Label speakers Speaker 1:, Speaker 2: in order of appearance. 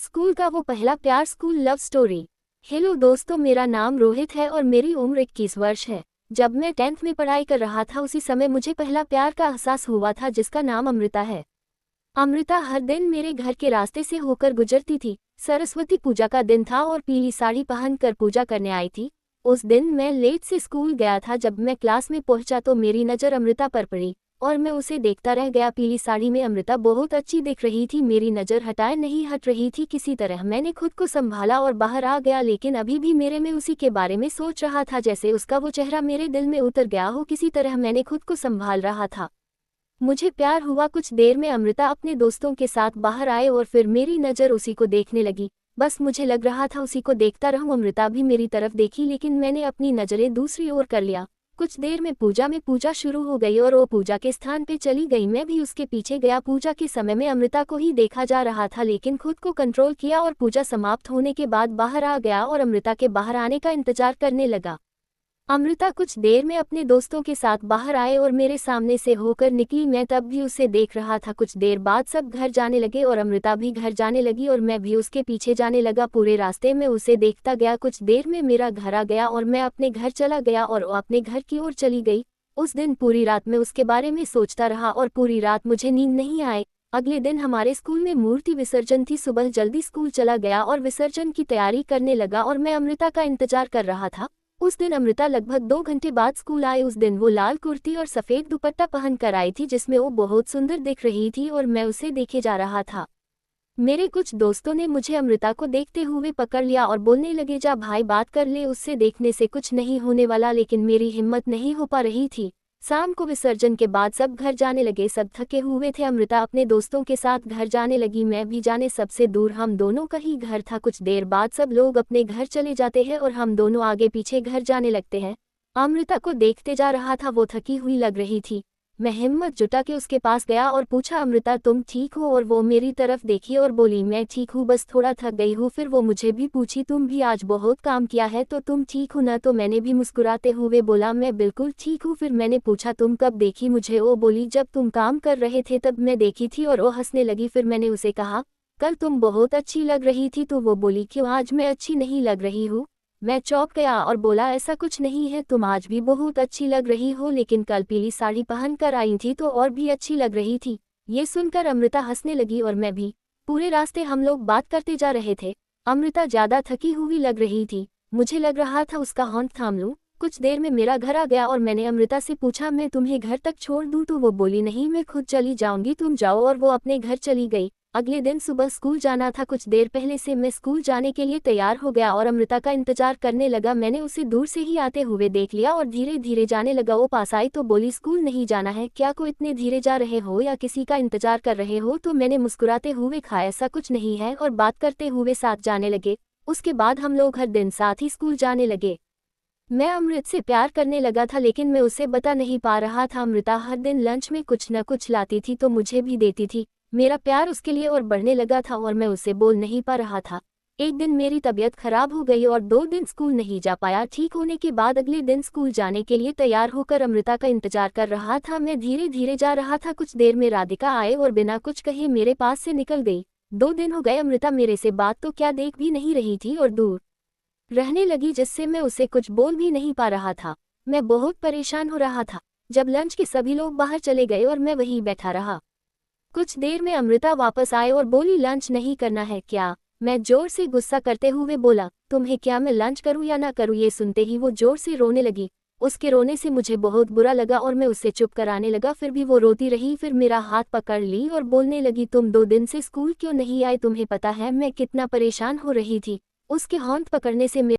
Speaker 1: School का वो पहला प्यार, स्कूल लव स्टोरी। हेलो दोस्तों, मेरा नाम रोहित है और मेरी उम्र 21 वर्ष है। जब मैं 10th में पढ़ाई कर रहा था उसी समय मुझे पहला प्यार का एहसास हुआ था, जिसका नाम अमृता है। अमृता हर दिन मेरे घर के रास्ते से होकर गुजरती थी। सरस्वती पूजा का दिन था और पीली साड़ी पहनकर पूजा करने आई थी। उस दिन मैं लेट से स्कूल गया था। जब मैं क्लास में पहुंचा तो मेरी नज़र अमृता पर पड़ी और मैं उसे देखता रह गया। पीली साड़ी में अमृता बहुत अच्छी दिख रही थी। मेरी नज़र हटाए नहीं हट रही थी। किसी तरह मैंने खुद को संभाला और बाहर आ गया, लेकिन अभी भी मेरे में उसी के बारे में सोच रहा था। जैसे उसका वो चेहरा मेरे दिल में उतर गया हो, किसी तरह मैंने खुद को संभाल रहा था। मुझे प्यार हुआ। कुछ देर में अमृता अपने दोस्तों के साथ बाहर आए और फिर मेरी नज़र उसी को देखने लगी। बस मुझे लग रहा था उसी को देखता रहूं। अमृता भी मेरी तरफ देखी, लेकिन मैंने अपनी नज़रें दूसरी ओर कर लिया। कुछ देर में पूजा शुरू हो गई और वो पूजा के स्थान पे चली गई। मैं भी उसके पीछे गया। पूजा के समय में अमृता को ही देखा जा रहा था, लेकिन खुद को कंट्रोल किया और पूजा समाप्त होने के बाद बाहर आ गया और अमृता के बाहर आने का इंतजार करने लगा। अमृता कुछ देर में अपने दोस्तों के साथ बाहर आए और मेरे सामने से होकर निकली। मैं तब भी उसे देख रहा था। कुछ देर बाद सब घर जाने लगे और अमृता भी घर जाने लगी और मैं भी उसके पीछे जाने लगा। पूरे रास्ते में उसे देखता गया। कुछ देर में मेरा घर आ गया और मैं अपने घर चला गया और वो अपने घर की ओर चली गई। उस दिन पूरी रात मैं उसके बारे में सोचता रहा और पूरी रात मुझे नींद नहीं आई। अगले दिन हमारे स्कूल में मूर्ति विसर्जन थी। सुबह जल्दी स्कूल चला गया और विसर्जन की तैयारी करने लगा और मैं अमृता का इंतजार कर रहा था। उस दिन अमृता लगभग 2 घंटे बाद स्कूल आई। उस दिन वो लाल कुर्ती और सफ़ेद दुपट्टा पहन कर आई थी, जिसमें वो बहुत सुंदर दिख रही थी और मैं उसे देखे जा रहा था। मेरे कुछ दोस्तों ने मुझे अमृता को देखते हुए पकड़ लिया और बोलने लगे, जा भाई बात कर ले, उससे देखने से कुछ नहीं होने वाला। लेकिन मेरी हिम्मत नहीं हो पा रही थी। शाम को विसर्जन के बाद सब घर जाने लगे। सब थके हुए थे। अमृता अपने दोस्तों के साथ घर जाने लगी, मैं भी जाने सबसे दूर। हम दोनों का ही घर था। कुछ देर बाद सब लोग अपने घर चले जाते हैं और हम दोनों आगे पीछे घर जाने लगते हैं। अमृता को देखते जा रहा था। वो थकी हुई लग रही थी। मैं हिम्मत जुटा के उसके पास गया और पूछा, अमृता तुम ठीक हो? और वो मेरी तरफ देखी और बोली, मैं ठीक हूँ, बस थोड़ा थक गई हूँ। फिर वो मुझे भी पूछी, तुम भी आज बहुत काम किया है तो तुम ठीक हो ना? तो मैंने भी मुस्कुराते हुए बोला, मैं बिल्कुल ठीक हूँ। फिर मैंने पूछा, तुम कब देखी मुझे? वो बोली, जब तुम काम कर रहे थे तब मैं देखी थी। और वो हंसने लगी। फिर मैंने उसे कहा, कल तुम बहुत अच्छी लग रही थी। तो वो बोली, क्यों, आज मैं अच्छी नहीं लग रही हूँ? मैं चौंक गया और बोला, ऐसा कुछ नहीं है, तुम आज भी बहुत अच्छी लग रही हो, लेकिन कल पीली साड़ी पहन कर आई थी तो और भी अच्छी लग रही थी। ये सुनकर अमृता हंसने लगी और मैं भी। पूरे रास्ते हम लोग बात करते जा रहे थे। अमृता ज्यादा थकी हुई लग रही थी। मुझे लग रहा था उसका हॉर्न थाम लूं। कुछ देर में मेरा घर आ गया और मैंने अमृता से पूछा, मैं तुम्हें घर तक छोड़ दूं? तो वो बोली, नहीं, मैं खुद चली जाऊंगी, तुम जाओ। और वो अपने घर चली गई। अगले दिन सुबह स्कूल जाना था। कुछ देर पहले से मैं स्कूल जाने के लिए तैयार हो गया और अमृता का इंतजार करने लगा। मैंने उसे दूर से ही आते हुए देख लिया और धीरे धीरे जाने लगा। वो पास आई तो बोली, स्कूल नहीं जाना है क्या? को इतने धीरे जा रहे हो या किसी का इंतजार कर रहे हो? तो मैंने मुस्कुराते हुए कहा, ऐसा कुछ नहीं है, और बात करते हुए साथ जाने लगे। उसके बाद हम लोग हर दिन साथ ही स्कूल जाने लगे। मैं अमृत से प्यार करने लगा था, लेकिन मैं उसे बता नहीं पा रहा था। अमृता हर दिन लंच में कुछ न कुछ लाती थी तो मुझे भी देती थी। मेरा प्यार उसके लिए और बढ़ने लगा था और मैं उसे बोल नहीं पा रहा था। एक दिन मेरी तबीयत खराब हो गई और 2 दिन स्कूल नहीं जा पाया। ठीक होने के बाद अगले दिन स्कूल जाने के लिए तैयार होकर अमृता का इंतजार कर रहा था। मैं धीरे धीरे जा रहा था। कुछ देर में राधिका आए और बिना कुछ कहे मेरे पास से निकल गई। 2 दिन हो गए अमृता मेरे से बात तो क्या देख भी नहीं रही थी और दूर रहने लगी, जिससे मैं उसे कुछ बोल भी नहीं पा रहा था। मैं बहुत परेशान हो रहा था। जब लंच के सभी लोग बाहर चले गए और मैं वहीं बैठा रहा। कुछ देर में अमृता वापस आए और बोली, लंच नहीं करना है क्या? मैं जोर से गुस्सा करते हुए बोला, तुम्हें क्या मैं लंच करूं या ना करूं? ये सुनते ही वो जोर से रोने लगी। उसके रोने से मुझे बहुत बुरा लगा और मैं उसे चुप कराने लगा, फिर भी वो रोती रही। फिर मेरा हाथ पकड़ ली और बोलने लगी, तुम 2 दिन से स्कूल क्यों नहीं आए? तुम्हें पता है मैं कितना परेशान हो रही थी। उसके हाथ पकड़ने से